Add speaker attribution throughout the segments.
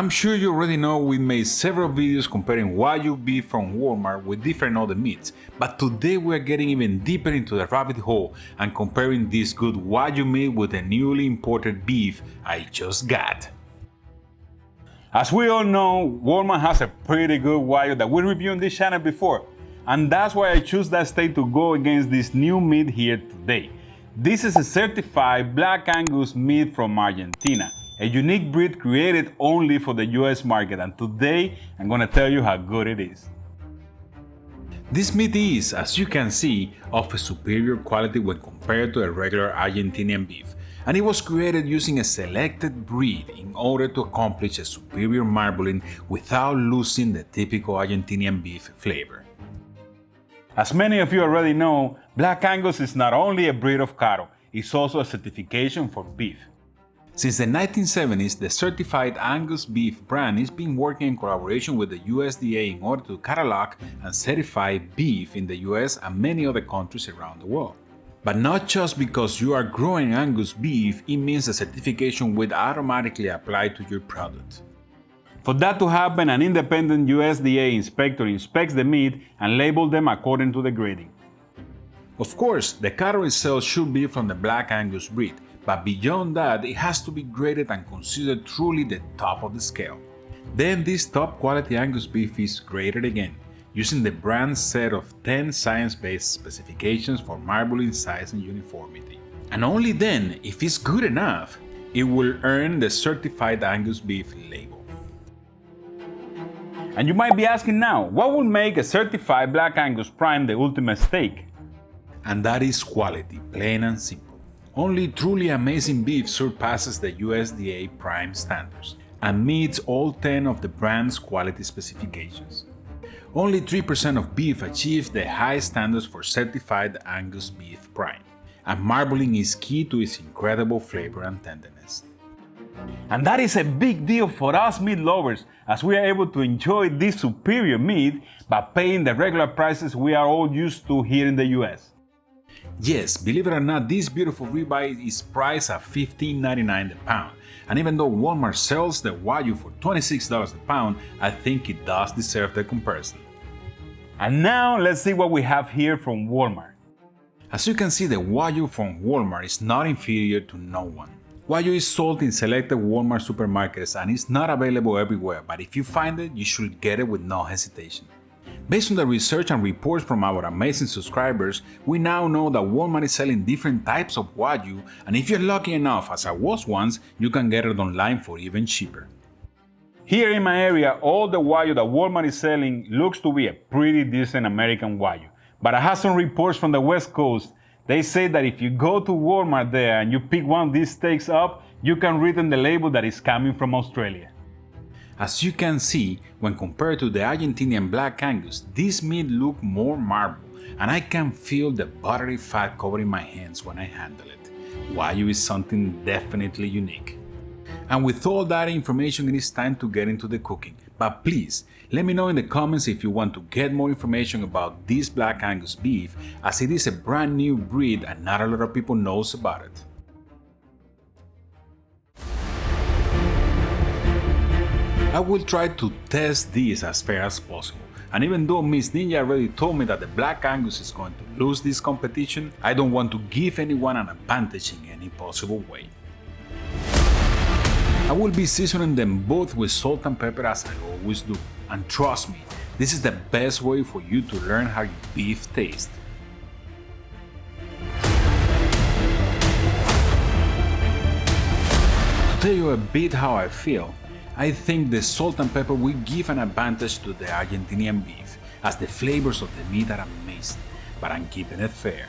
Speaker 1: I'm sure you already know we made several videos comparing Wagyu beef from Walmart with different other meats, but today we're getting even deeper into the rabbit hole and comparing this good Wagyu meat with the newly imported beef I just got.
Speaker 2: As we all know, Walmart has a pretty good Wagyu that we reviewed on this channel before, and that's why I choose that steak to go against this new meat here today. This is a certified Black Angus meat from Argentina, a unique breed created only for the US market, and today I'm gonna tell you how good it is.
Speaker 1: This meat is, as you can see, of a superior quality when compared to a regular Argentinian beef, and it was created using a selected breed in order to accomplish a superior marbling without losing the typical Argentinian beef flavor.
Speaker 2: As many of you already know, Black Angus is not only a breed of cattle, it's also a certification for beef.
Speaker 1: Since the 1970s, the Certified Angus Beef brand has been working in collaboration with the USDA in order to catalog and certify beef in the US and many other countries around the world. But not just because you are growing Angus beef, it means the certification will automatically apply to your product.
Speaker 2: For that to happen, an independent USDA inspector inspects the meat and labels them according to the grading.
Speaker 1: Of course, the cattle itself should be from the Black Angus breed, but beyond that, it has to be graded and considered truly the top of the scale. Then this top quality Angus beef is graded again, using the brand's set of 10 science-based specifications for marbling size and uniformity. And only then, if it's good enough, it will earn the Certified Angus Beef label.
Speaker 2: And you might be asking now, what would make a certified Black Angus Prime the ultimate steak?
Speaker 1: And that is quality, plain and simple. Only truly amazing beef surpasses the USDA Prime standards and meets all 10 of the brand's quality specifications. Only 3% of beef achieves the high standards for Certified Angus Beef Prime, and marbling is key to its incredible flavor and tenderness.
Speaker 2: And that is a big deal for us meat lovers, as we are able to enjoy this superior meat by paying the regular prices we are all used to here in the US.
Speaker 1: Yes, believe it or not, this beautiful ribeye is priced at $15.99 a pound, and even though Walmart sells the Wagyu for $26 a pound, I think it does deserve the comparison.
Speaker 2: And now let's see what we have here from Walmart.
Speaker 1: As you can see, the Wagyu from Walmart is not inferior to no one. Wagyu is sold in selected Walmart supermarkets and is not available everywhere, but if you find it, you should get it with no hesitation. Based on the research and reports from our amazing subscribers, we now know that Walmart is selling different types of Wagyu, and if you're lucky enough, as I was once, you can get it online for even cheaper.
Speaker 2: Here in my area, all the Wagyu that Walmart is selling looks to be a pretty decent American Wagyu. But I have some reports from the West Coast. They say that if you go to Walmart there and you pick one of these steaks up, you can read on the label that it's coming from Australia.
Speaker 1: As you can see, when compared to the Argentinian Black Angus, this meat looks more marble, and I can feel the buttery fat covering my hands when I handle it. Wagyu is something definitely unique. And with all that information, it is time to get into the cooking. But please, let me know in the comments if you want to get more information about this Black Angus beef, as it is a brand new breed and not a lot of people knows about it. I will try to test this as fair as possible, and even though Miss Ninja already told me that the Black Angus is going to lose this competition, I don't want to give anyone an advantage in any possible way. I will be seasoning them both with salt and pepper as I always do, and trust me, this is the best way for you to learn how your beef tastes. To tell you a bit how I feel, I think the salt and pepper will give an advantage to the Argentinian beef, as the flavors of the meat are amazing, but I'm keeping it fair.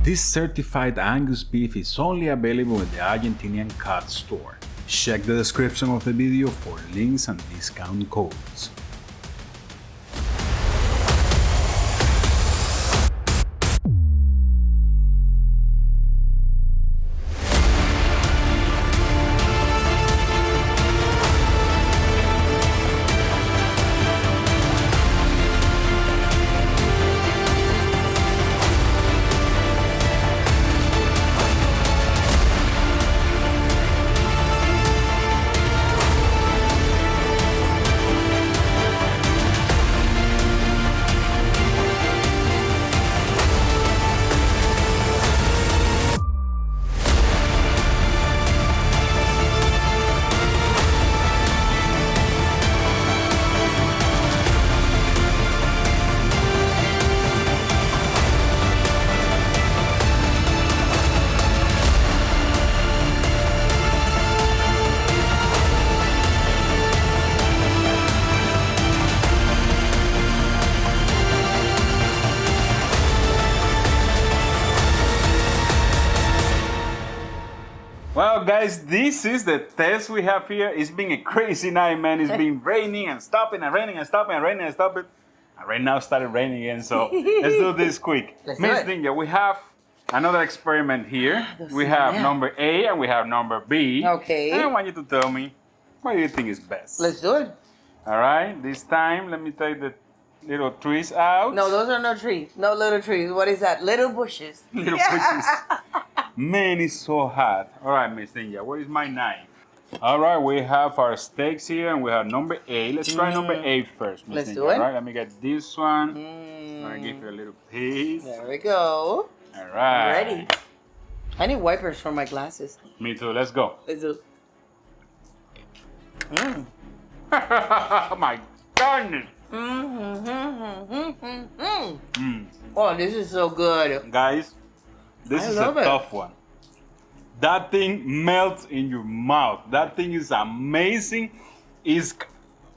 Speaker 1: This Certified Angus beef is only available in the Argentinian cut store. Check the description of the video for links and discount codes.
Speaker 2: guys, this is the test we have here. It's been a crazy night, man. It's been raining and stopping and raining and stopping and raining and stopping. And right now it started raining again, so let's do this quick.
Speaker 3: Let's
Speaker 2: Miss
Speaker 3: do it.
Speaker 2: Ninja, we have another experiment here. We have number A and we have number B.
Speaker 3: Okay.
Speaker 2: And I want you to tell me, what do you think is best?
Speaker 3: Let's do it.
Speaker 2: All right, this time, let me take the little trees out.
Speaker 3: No, those are no trees. No little trees. What is that? Little bushes.
Speaker 2: Little bushes. Man, it's so hot. All right, Miss Ninja, where is my knife? All right, we have our steaks here and we have number A. Let's try number A first, Miss
Speaker 3: Let's
Speaker 2: Ninja.
Speaker 3: do it.
Speaker 2: All right, let me get this one. I'm gonna give you a little piece.
Speaker 3: There we go.
Speaker 2: All right.
Speaker 3: Ready. I need wipers for my glasses.
Speaker 2: Me too, let's go.
Speaker 3: Let's do it.
Speaker 2: My goodness.
Speaker 3: Oh, this is so good.
Speaker 2: Guys, this
Speaker 3: I
Speaker 2: is
Speaker 3: love
Speaker 2: a
Speaker 3: it.
Speaker 2: tough one. That thing melts in your mouth. That thing is amazing.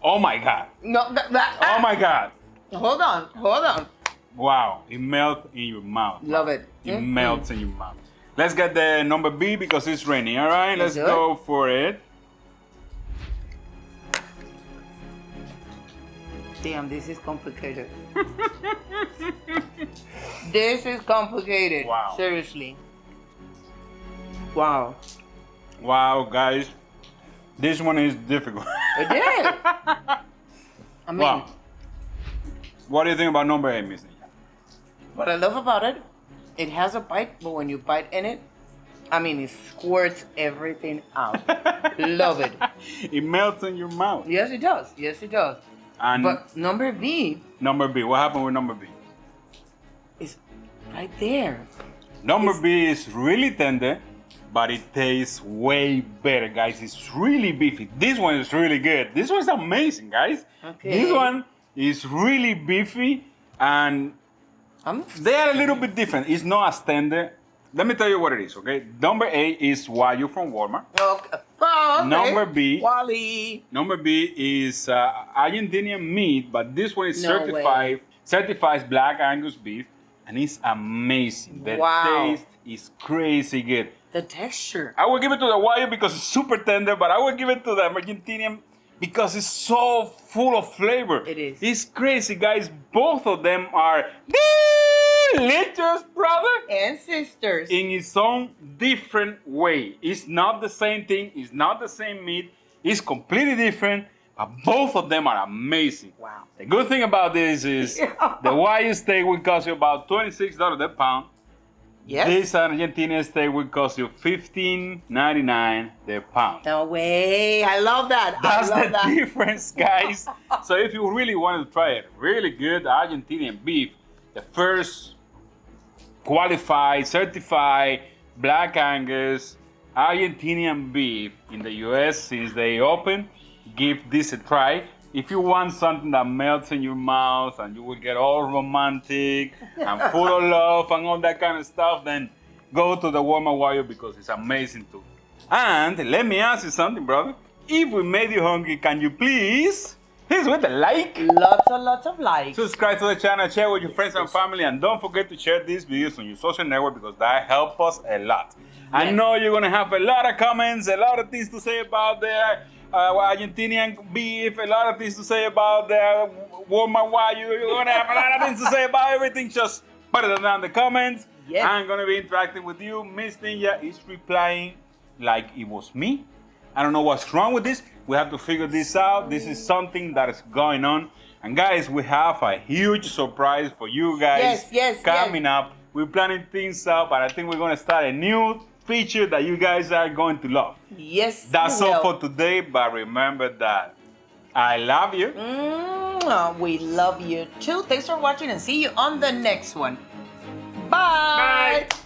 Speaker 2: Oh my God.
Speaker 3: No,
Speaker 2: Oh my God.
Speaker 3: Hold on.
Speaker 2: Wow, it melts in your mouth.
Speaker 3: Love it.
Speaker 2: It melts in your mouth. Let's get the number B because it's raining. All right, let's
Speaker 3: do it.
Speaker 2: go for it.
Speaker 3: Damn, this is complicated. This is complicated.
Speaker 2: Wow.
Speaker 3: Seriously. Wow.
Speaker 2: Wow, guys, this one is difficult.
Speaker 3: It did. I mean,
Speaker 2: Wow. What do you think about number A, Miss Ninja?
Speaker 3: what I love about it, it has a bite, but when you bite in it, I mean, it squirts everything out. Love it.
Speaker 2: It melts in your mouth.
Speaker 3: Yes, it does. Yes, it does.
Speaker 2: And
Speaker 3: But number B
Speaker 2: number B, what happened with number B?
Speaker 3: is right there.
Speaker 2: Number B is really tender, but it tastes way better, guys. It's really beefy. This one is really good. This one's amazing, guys.
Speaker 3: Okay.
Speaker 2: This one is really beefy, and they are a little bit different. It's not as tender. Let me tell you what it is, okay? Number A is Wagyu from Walmart.
Speaker 3: Okay. Oh, okay.
Speaker 2: Number B.
Speaker 3: Wally.
Speaker 2: Number B is Argentinian meat, but this one is
Speaker 3: No
Speaker 2: certified Black Angus beef, and it's amazing. The
Speaker 3: Wow.
Speaker 2: taste is crazy good.
Speaker 3: The texture.
Speaker 2: I will give it to the Wagyu because it's super tender, but I will give it to the Argentinian because it's so full of flavor.
Speaker 3: It is.
Speaker 2: It's crazy, guys. Both of them are delicious, brother.
Speaker 3: And sisters.
Speaker 2: In its own different way. It's not the same thing. It's not the same meat. It's completely different, but both of them are amazing.
Speaker 3: Wow.
Speaker 2: The good thing about this is the Wagyu steak will cost you about $26 a pound.
Speaker 3: Yes.
Speaker 2: This Argentinian steak will cost you $15.99 the pound.
Speaker 3: No way. I love that.
Speaker 2: That's
Speaker 3: I love
Speaker 2: the
Speaker 3: that.
Speaker 2: difference, guys. So if you really want to try it, really good Argentinian beef, the first qualified, certified Black Angus Argentinian beef in the US since they opened, give this a try. If you want something that melts in your mouth and you will get all romantic and full of love and all that kind of stuff, then go to the Walmart Wagyu because it's amazing too. And let me ask you something, brother. If we made you hungry, can you please hit us with a like?
Speaker 3: Lots and lots of likes.
Speaker 2: Subscribe to the channel, share with your friends and family, and don't forget to share these videos on your social network because that helps us a lot. I
Speaker 3: Yes.
Speaker 2: know you're gonna have a lot of comments, a lot of things to say about the Argentinian beef, a lot of things to say about the Walmart Wagyu. You're gonna have a lot of things to say about everything. Just put it down in the comments.
Speaker 3: Yes.
Speaker 2: I'm gonna be interacting with you. Miss Ninja is replying like it was me. I don't know what's wrong with this. We have to figure this out. This is something that is going on. And guys, we have a huge surprise for you guys
Speaker 3: Yes,
Speaker 2: coming up. We're planning things out, but I think we're gonna start a new feature that you guys are going to love.
Speaker 3: Yes.
Speaker 2: That's
Speaker 3: you
Speaker 2: all
Speaker 3: will.
Speaker 2: for today, but remember that I love you.
Speaker 3: We love you too. Thanks for watching and see you on the next one. Bye.
Speaker 2: Bye.